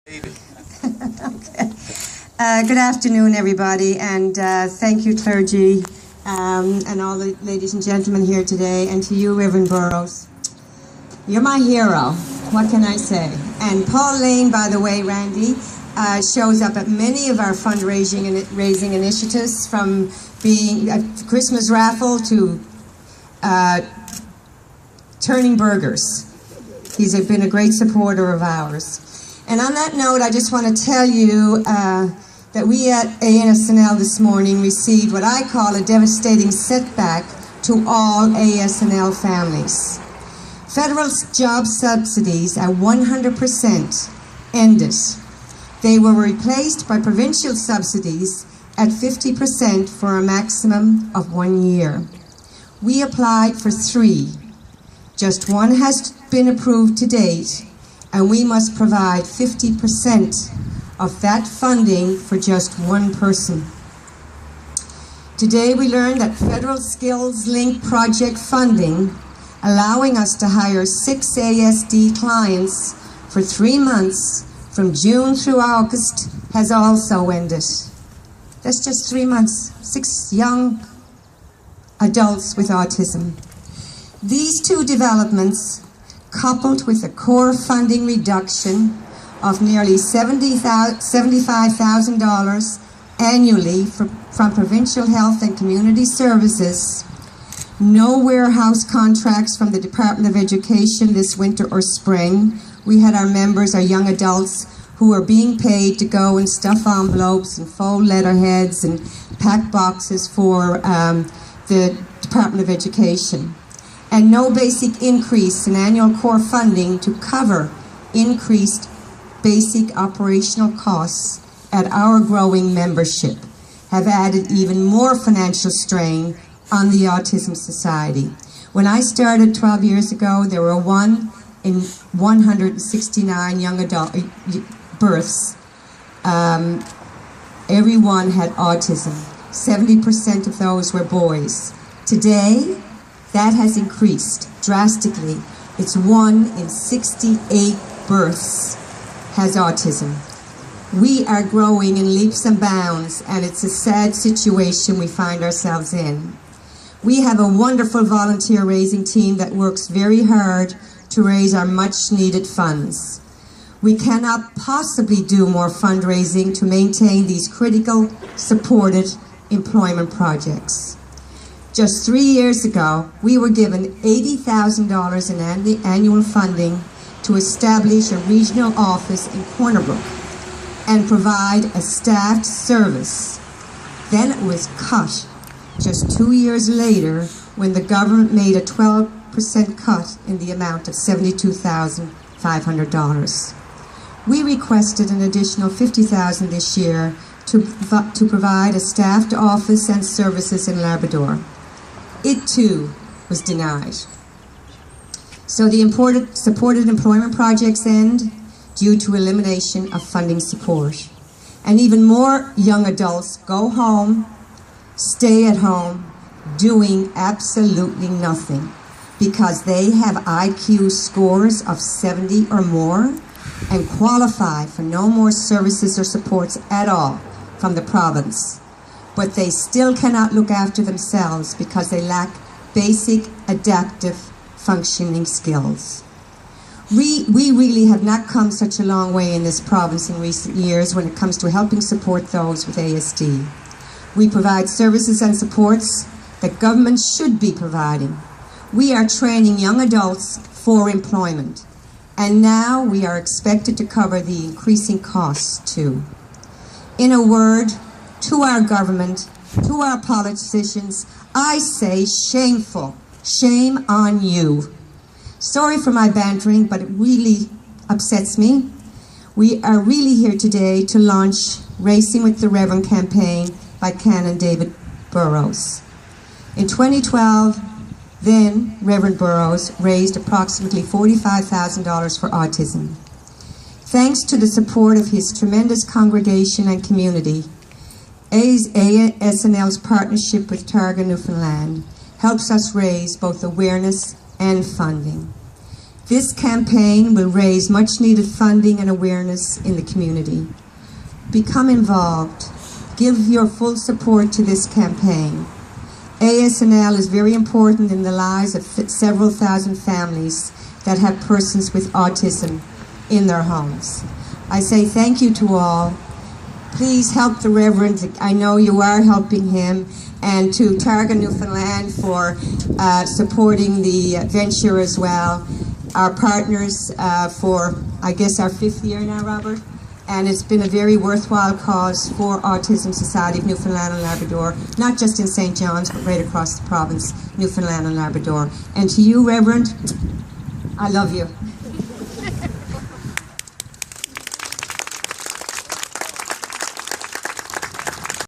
Okay. Good afternoon, everybody, and thank you, clergy, and all the ladies and gentlemen here today, and to you, Reverend Burrows. You're my hero. What can I say? And Paul Lane, by the way, Randy, shows up at many of our fundraising initiatives, from being a Christmas raffle to turning burgers. He's been a great supporter of ours. And on that note, I just want to tell you that we at ASNL this morning received what I call a devastating setback to all ASNL families. Federal job subsidies are 100% ended. They were replaced by provincial subsidies at 50% for a maximum of 1 year. We applied for 3. Just 1 has been approved to date, and we must provide 50% of that funding for just 1 person. Today we learned that federal skills link project funding, allowing us to hire 6 ASD clients for 3 months from June through August, has also ended. That's just 3 months, 6 young adults with autism. These 2 developments, coupled with a core funding reduction of nearly $75,000 annually from provincial health and community services, no warehouse contracts from the Department of Education this winter or spring. We had our members, our young adults, who are being paid to go and stuff envelopes and fold letterheads and pack boxes for the Department of Education. And no basic increase in annual core funding to cover increased basic operational costs at our growing membership have added even more financial strain on the Autism Society. When I started 12 years ago, there were 1 in 169 young adult births. Everyone had autism. 70% of those were boys. Today, that has increased drastically. It's 1 in 68 births has autism. We are growing in leaps and bounds, and it's a sad situation we find ourselves in. We have a wonderful volunteer raising team that works very hard to raise our much needed funds. We cannot possibly do more fundraising to maintain these critical, supported employment projects. Just 3 years ago, we were given $80,000 in annual funding to establish a regional office in Corner Brook and provide a staffed service. Then it was cut just 2 years later when the government made a 12% cut in the amount of $72,500. We requested an additional $50,000 this year to provide a staffed office and services in Labrador. It too was denied. So the supported employment projects end due to elimination of funding support. And even more young adults go home, stay at home, doing absolutely nothing because they have IQ scores of 70 or more and qualify for no more services or supports at all from the province. But they still cannot look after themselves because they lack basic adaptive functioning skills. We really have not come such a long way in this province in recent years when it comes to helping support those with ASD. We provide services and supports that government should be providing. We are training young adults for employment, and now we are expected to cover the increasing costs too. In a word, to our government, to our politicians, I say shameful. Shame on you. Sorry for my bantering, but it really upsets me. We are really here today to launch Racing with the Reverend campaign by Canon David Burrows. In 2012, then Reverend Burrows raised approximately $45,000 for autism. Thanks to the support of his tremendous congregation and community, ASNL's partnership with Targa Newfoundland helps us raise both awareness and funding. This campaign will raise much needed funding and awareness in the community. Become involved. Give your full support to this campaign. ASNL is very important in the lives of several thousand families that have persons with autism in their homes. I say thank you to all. Please help the Reverend. I know you are helping him, and to Targa Newfoundland for supporting the venture as well. Our partners for, I guess, our 5th year now, Robert? And it's been a very worthwhile cause for Autism Society of Newfoundland and Labrador, not just in St. John's, but right across the province, Newfoundland and Labrador. And to you, Reverend, I love you.